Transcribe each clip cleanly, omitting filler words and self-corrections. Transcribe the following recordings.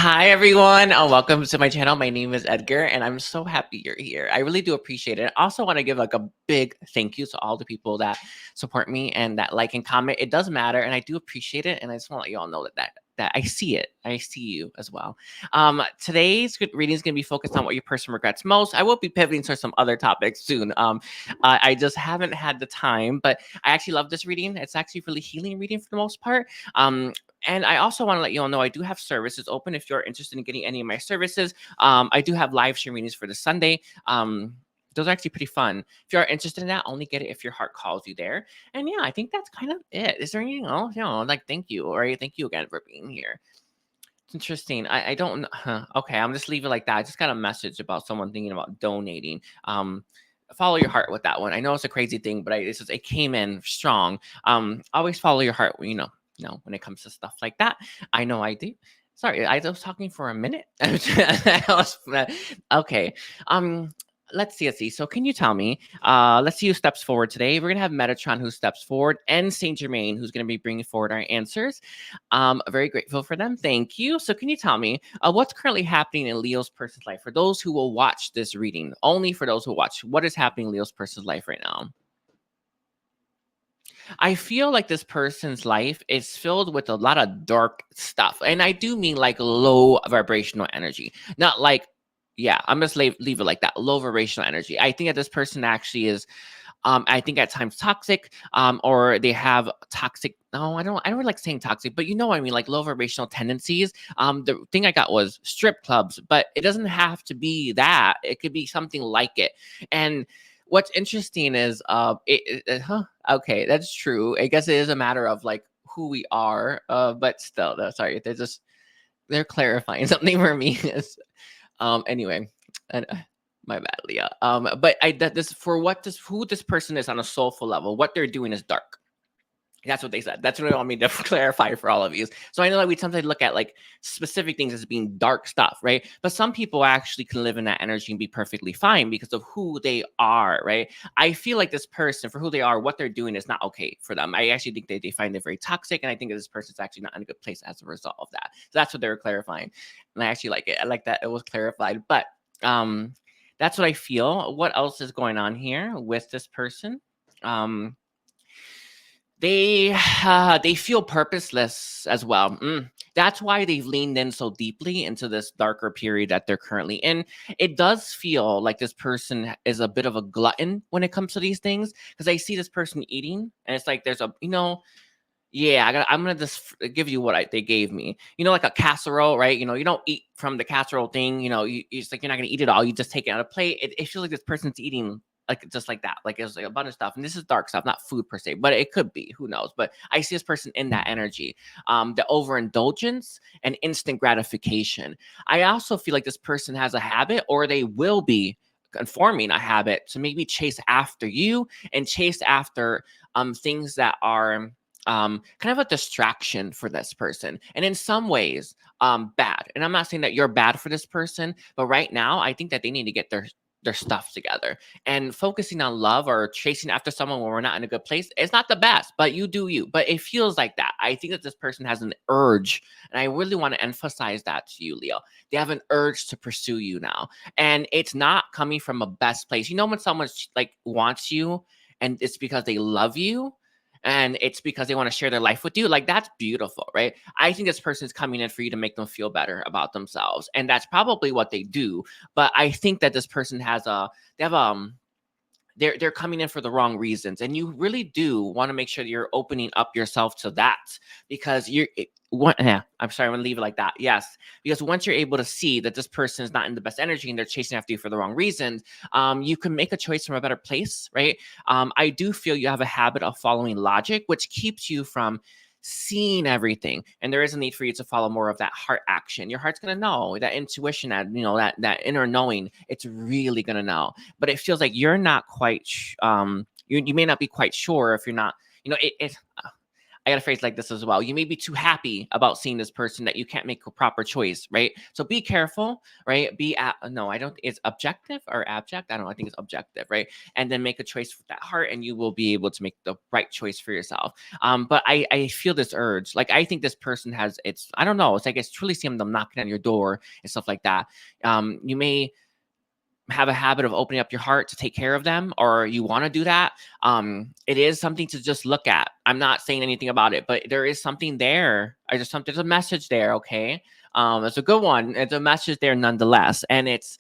Hi, everyone. Welcome to my channel. My name is Edgar, and I'm so happy you're here. I really do appreciate it. I also want to give like a big thank you to all the people that support me and that like and comment. It does matter, and I do appreciate it. And I just want to let you all know that I see it. I see you as well. Today's reading is going to be focused on what your person regrets most. I will be pivoting to some other topics soon. I just haven't had the time, but I actually love this reading. It's actually really healing reading for the most part. And I also want to let you all know I do have services open if you're interested in getting any of my services. I do have live stream readings for the Sunday. Those are actually pretty fun. If you're interested in that, only get it if your heart calls you there. And yeah, I think that's kind of it. Is there anything else? Like thank you, or thank you again for being here. It's interesting. I don't. Okay, I'm just leave it like that. I just got a message about someone thinking about donating. Follow your heart with that one. I know it's a crazy thing, but it came in strong. Always follow your heart. When it comes to stuff like that. I know I do. Sorry, I was talking for a minute. Okay. Let's see. So can you tell me, let's see who steps forward today. We're going to have Metatron who steps forward and Saint Germain who's going to be bringing forward our answers. Very grateful for them. Thank you. So can you tell me what's currently happening in Leo's person's life? For those who will watch this reading, only for those who watch, what is happening in Leo's person's life right now? I feel like this person's life is filled with a lot of dark stuff. And I do mean like low vibrational energy, not like, yeah, I'm just leave it like that. Low vibrational energy. I think that this person actually is, I think at times toxic, or they have toxic. No, I don't really like saying toxic, but you know what I mean, like low vibrational tendencies. The thing I got was strip clubs, but it doesn't have to be that. It could be something like it. And what's interesting is, okay, that's true. I guess it is a matter of like who we are, but still, sorry, they're clarifying something for me. Anyway, and my bad, Leah. But who this person is on a soulful level, what they're doing is dark. That's what they said. That's what I want me to clarify for all of you. So I know that we sometimes look at like specific things as being dark stuff, right? But some people actually can live in that energy and be perfectly fine because of who they are, right? I feel like this person, for who they are, what they're doing is not okay for them. I actually think they find it very toxic, and I think that this person's actually not in a good place as a result of that. So that's what they were clarifying, and I actually like it. I like that it was clarified. But that's what I feel. What else is going on here with this person? They feel purposeless as well. That's why they've leaned in so deeply into this darker period that they're currently in. It does feel like this person is a bit of a glutton when it comes to these things, because I see this person eating, and it's like there's yeah, I'm gonna just give you what they gave me. Like a casserole, right? You don't eat from the casserole thing. It's like you're not gonna eat it all. You just take it on a plate. It feels like this person's eating like just like that. Like it's like a bunch of stuff. And this is dark stuff, not food per se, but it could be. Who knows? But I see this person in that energy, the overindulgence and instant gratification. I also feel like this person has a habit, or they will be forming a habit to maybe chase after you and chase after things that are kind of a distraction for this person, and in some ways bad. And I'm not saying that you're bad for this person, but right now I think that they need to get their stuff together. And focusing on love or chasing after someone when we're not in a good place, it's not the best, but you do you. But it feels like that. I think that this person has an urge, and I really want to emphasize that to you, Leo. They have an urge to pursue you now, and it's not coming from a best place. When someone like wants you and it's because they love you, and it's because they want to share their life with you, like that's beautiful, right? I think this person's coming in for you to make them feel better about themselves, and that's probably what they do. But I think that this person they're coming in for the wrong reasons, and you really do want to make sure that you're opening up yourself to that, because I'm sorry, I'm gonna leave it like that. Yes, because once you're able to see that this person is not in the best energy and they're chasing after you for the wrong reasons, you can make a choice from a better place, right? I do feel you have a habit of following logic, which keeps you from seeing everything, and there is a need for you to follow more of that heart action. Your heart's gonna know, that intuition, that inner knowing, it's really gonna know. But it feels like you're not quite you may not be quite sure if you're not, I got a phrase like this as well. You may be too happy about seeing this person that you can't make a proper choice, right? So be careful, right? No, I don't. It's objective or abject. I don't know. I think it's objective, right? And then make a choice with that heart, and you will be able to make the right choice for yourself. But I feel this urge. Like I think this person has. It's I don't know. It's like it's truly seeing them knocking on your door and stuff like that. You may have a habit of opening up your heart to take care of them, or you want to do that. It is something to just look at. I'm not saying anything about it, but there is something there. There's a message there. Okay. It's a good one. It's a message there nonetheless. And it's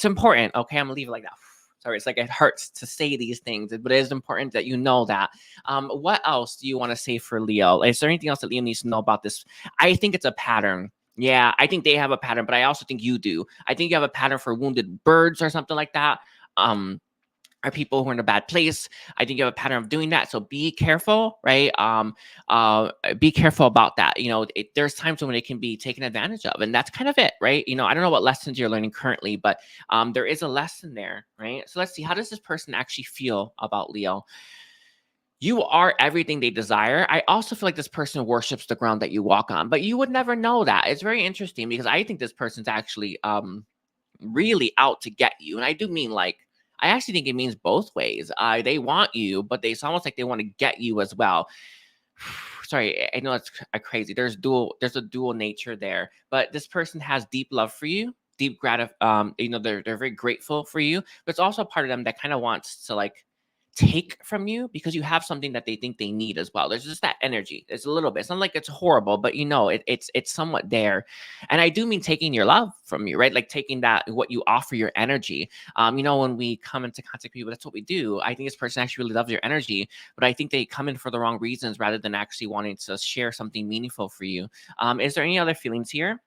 important. Okay. I'm gonna leave it like that. Sorry. It's like, it hurts to say these things, but it is important that you know that. What else do you want to say for Leo? Is there anything else that Leo needs to know about this? I think it's a pattern. Yeah, I think they have a pattern, but I also think you do. I think you have a pattern for wounded birds or something like that. Are people who are in a bad place. I think you have a pattern of doing that. So be careful, right? Be careful about that. There's times when it can be taken advantage of, and that's kind of it, right? I don't know what lessons you're learning currently, but there is a lesson there, right? So let's see, how does this person actually feel about Leo? You are everything they desire. I also feel like this person worships the ground that you walk on, but you would never know that. It's very interesting because I think this person's actually really out to get you. And I do mean, like, I actually think it means both ways. They want you, but it's almost like they want to get you as well. Sorry, I know it's crazy. There's a dual nature there, but this person has deep love for you, deep they're very grateful for you, but it's also a part of them that kind of wants to, like, take from you because you have something that they think they need as well. There's just that energy. It's a little bit. It's not like it's horrible, but it's somewhat there. And I do mean taking your love from you, right? Like taking that, what you offer, your energy. When we come into contact with people, that's what we do. I think this person actually really loves your energy, but I think they come in for the wrong reasons rather than actually wanting to share something meaningful for you. Is there any other feelings here?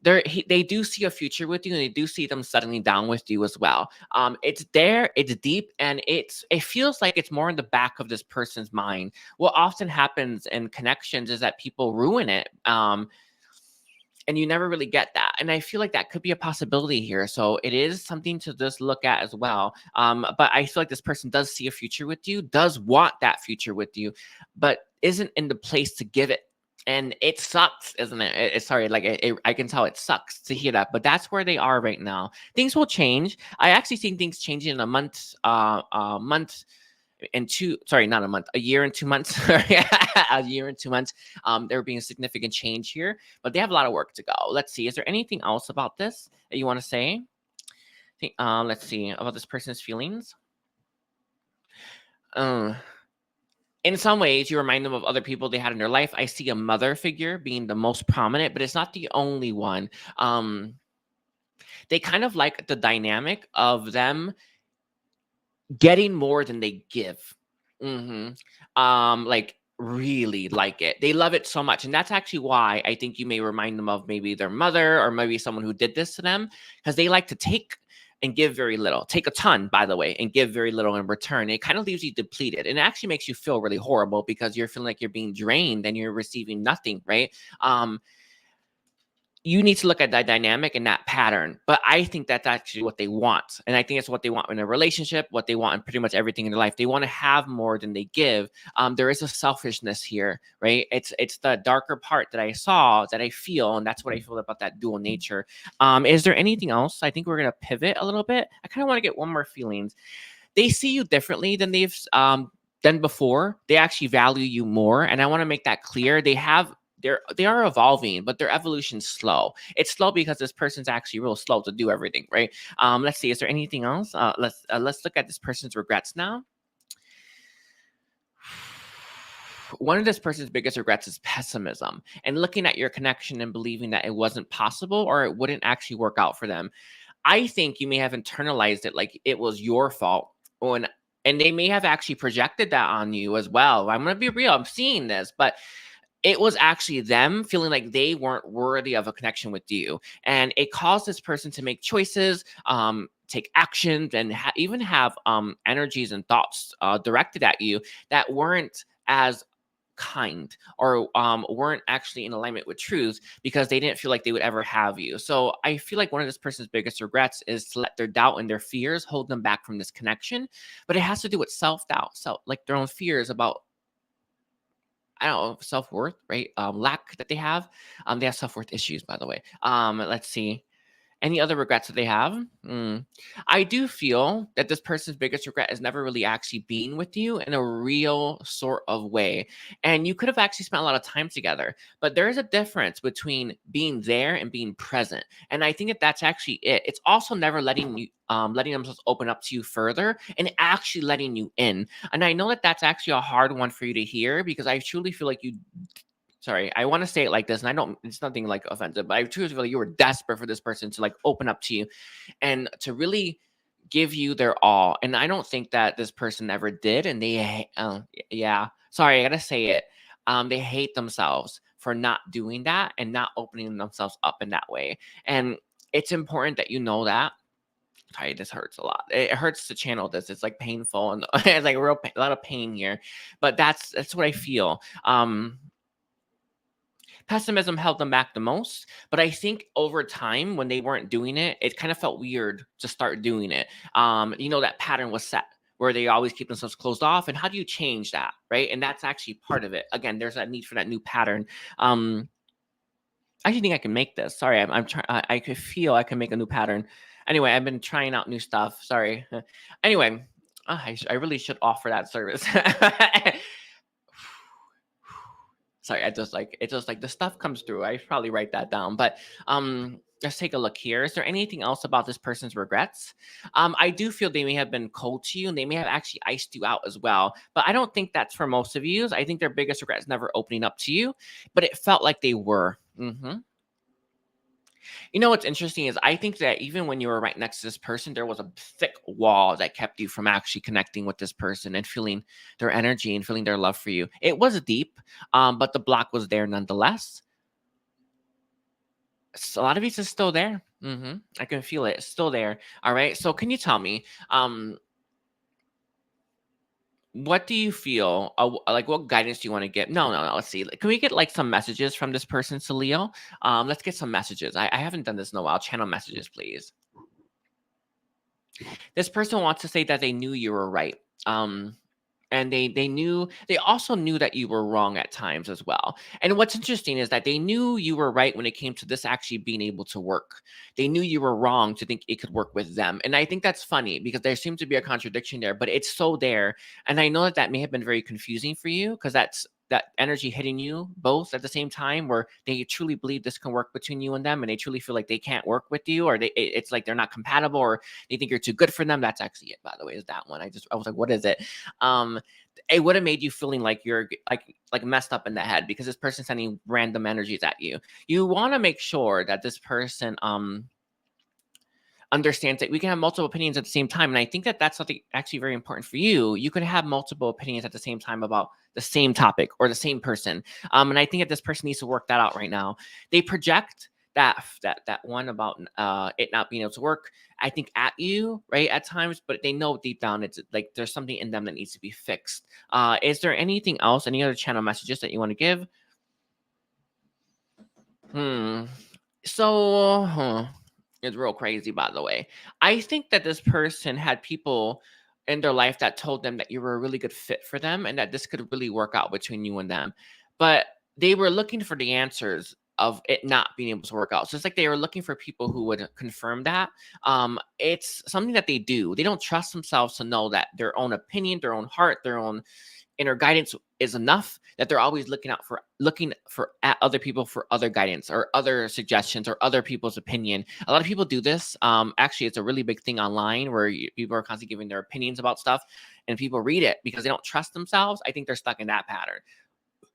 They do see a future with you, and they do see them settling down with you as well. It's there, it's deep, and it feels like it's more in the back of this person's mind. What often happens in connections is that people ruin it. And you never really get that. And I feel like that could be a possibility here. So it is something to just look at as well. But I feel like this person does see a future with you, does want that future with you, but isn't in the place to give it. And it sucks, isn't it? Sorry, like I can tell it sucks to hear that, but that's where they are right now. Things will change. I actually see things changing in a month, and not a month, a year and 2 months. A year and 2 months. There will be a significant change here, but they have a lot of work to go. Let's see. Is there anything else about this that you want to say? Let's see about this person's feelings. In some ways, you remind them of other people they had in their life. I see a mother figure being the most prominent, but it's not the only one. They kind of like the dynamic of them getting more than they give. Like, really like it. They love it so much. And that's actually why I think you may remind them of maybe their mother or maybe someone who did this to them, because they like to take and give very little. Take a ton, by the way, and give very little in return. It kind of leaves you depleted. And it actually makes you feel really horrible because you're feeling like you're being drained and you're receiving nothing, right? You need to look at that dynamic and that pattern. But I think that's actually what they want. And I think it's what they want in a relationship, what they want in pretty much everything in their life. They want to have more than they give. There is a selfishness here, right? It's the darker part that I saw, that I feel, and that's what I feel about that dual nature. Is there anything else? I think we're going to pivot a little bit. I kind of want to get one more feelings. They see you differently than they've done before. They actually value you more. And I want to make that clear. They are evolving, but their evolution's slow. It's slow because this person's actually real slow to do everything, right? Let's see. Is there anything else? Let's look at this person's regrets now. One of this person's biggest regrets is pessimism and looking at your connection and believing that it wasn't possible or it wouldn't actually work out for them. I think you may have internalized it like it was your fault, and they may have actually projected that on you as well. I'm going to be real. I'm seeing this, but it was actually them feeling like they weren't worthy of a connection with you. And it caused this person to make choices, take actions, and even have energies and thoughts directed at you that weren't as kind or weren't actually in alignment with truth because they didn't feel like they would ever have you. So I feel like one of this person's biggest regrets is to let their doubt and their fears hold them back from this connection. But it has to do with self-doubt, like their own fears about I don't know, self-worth, right? Lack that they have. They have self-worth issues, by the way. Let's see. Any other regrets that they have? I do feel that this person's biggest regret is never really actually being with you in a real sort of way. And you could have actually spent a lot of time together, but there is a difference between being there and being present. And I think that that's actually it. It's also never letting you, letting themselves open up to you further and actually letting you in. And I know that that's actually a hard one for you to hear because I truly feel like you sorry, I want to say it like this, and I don't, it's nothing like offensive, but I truly feel like you were desperate for this person to like open up to you and to really give you their all. And I don't think that this person ever did. And yeah, sorry, I gotta say it. They hate themselves for not doing that and not opening themselves up in that way. And it's important that you know that. Sorry, this hurts a lot. It hurts to channel this. It's like painful and it's like a lot of pain here. But that's what I feel. Pessimism held them back the most, but I think over time when they weren't doing it, it kind of felt weird to start doing it. That pattern was set where they always keep themselves closed off. And how do you change that, right? And that's actually part of it. Again, there's that need for that new pattern. I actually think I can make this. Sorry, I'm trying. I could feel I can make a new pattern. Anyway, I've been trying out new stuff. Sorry. Anyway, I really should offer that service. Sorry, it's just like the stuff comes through. I should probably write that down. But let's take a look here. Is there anything else about this person's regrets? I do feel they may have been cold to you and they may have actually iced you out as well. But I don't think that's for most of you. I think their biggest regret is never opening up to you, but it felt like they were. You know what's interesting is I think that even when you were right next to this person, there was a thick wall that kept you from actually connecting with this person and feeling their energy and feeling their love for you. It was deep, but the block was there nonetheless. A lot of it is still there. I can feel it. It's still there. All right. So can you tell me, what do you feel? Like, what guidance do you want to get? No, no, no. Let's see. Can we get like some messages from this person to Leo? Let's get some messages. I haven't done this in a while. Channel messages, please. This person wants to say that they knew you were right. And they also knew that you were wrong at times as well. And what's interesting is that they knew you were right when it came to this actually being able to work. They knew you were wrong to think it could work with them. And I think that's funny because there seems to be a contradiction there, but it's so there. And I know that that may have been very confusing for you because that's that energy hitting you both at the same time where they truly believe this can work between you and them and they truly feel like they can't work with you or it's like they're not compatible or they think you're too good for them. That's actually it, by the way, is that one. I was like, what is it? um it would have made you feeling like you're like messed up in the head because this person's sending random energies at you. You want to make sure that this person understands that we can have multiple opinions at the same time. And I think that that's something actually very important for you. You can have multiple opinions at the same time about the same topic or the same person. And I think that this person needs to work that out right now. They project that one about it not being able to work, I think, at you, right, at times, but they know deep down it's like there's something in them that needs to be fixed. Is there anything else, any other channel messages that you want to give? So, it's real crazy, by the way. I think that this person had people in their life that told them that you were a really good fit for them and that this could really work out between you and them. But they were looking for the answers of it not being able to work out. So it's like they were looking for people who would confirm that. It's something that they do. They don't trust themselves to know that their own opinion, their own heart, their own inner guidance is enough, that they're always looking for at other people for other guidance or other suggestions or other people's opinion. A lot of people do this. Actually, it's a really big thing online where people are constantly giving their opinions about stuff and people read it because they don't trust themselves. I think they're stuck in that pattern.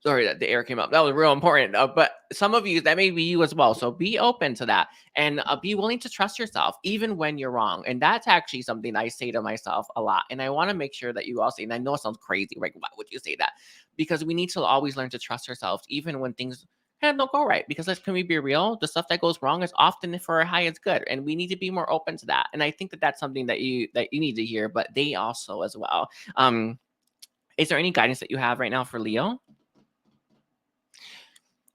Sorry that the air came up. That was real important. But some of you, that may be you as well. So be open to that and be willing to trust yourself, even when you're wrong. And that's actually something I say to myself a lot. And I want to make sure that you all say, and I know it sounds crazy, right? Why would you say that? Because we need to always learn to trust ourselves, even when things don't go right. Because can we be real? The stuff that goes wrong is often for our highest good. And we need to be more open to that. And I think that that's something that you need to hear, but they also as well. Is there any guidance that you have right now for Leo?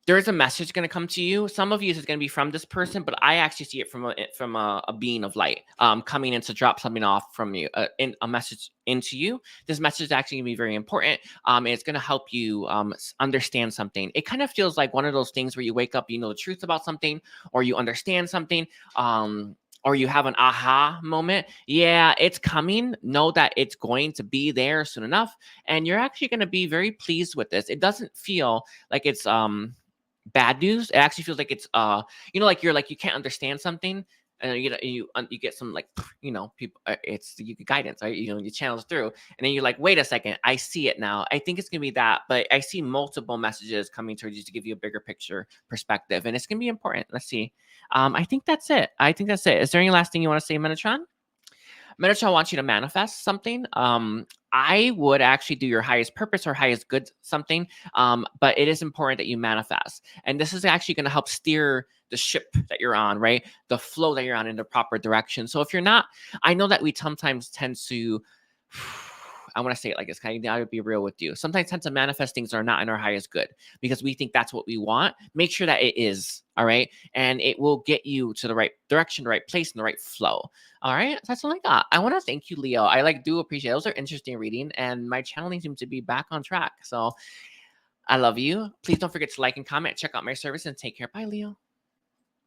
there is a message going to come to you. Some of you is going to be from this person, but I actually see it from a being of light coming in to drop something off from you, in a message into you. This message is actually going to be very important. And it's going to help you understand something. It kind of feels like one of those things where you wake up, you know the truth about something, or you understand something. Or you have an aha moment. Yeah, it's coming. Know that it's going to be there soon enough. And you're actually going to be very pleased with this. It doesn't feel like it's bad news. It actually feels like it's you know, like you're like you can't understand something, and you get some like you know people. It's you get guidance, right? You know, you channels through, and then you're like, wait a second, I see it now. I think it's gonna be that, but I see multiple messages coming towards you to give you a bigger picture perspective, and it's gonna be important. Let's see. I think that's it. I think that's it. Is there any last thing you want to say, Metatron? Metatron wants you to manifest something. I would actually do your highest purpose or highest good something, but it is important that you manifest. And this is actually going to help steer the ship that you're on, right? The flow that you're on in the proper direction. So if you're not, I know that we sometimes tend to, I want to say it like this, I would be real with you. Sometimes tend to manifest things that are not in our highest good because we think that's what we want. Make sure that it is, all right? And it will get you to the right direction, the right place, and the right flow. All right, that's all I got. I want to thank you, Leo. I do appreciate it. Those are interesting reading, and my channeling seems to be back on track. So I love you. Please don't forget to like and comment, check out my service, and take care. Bye, Leo.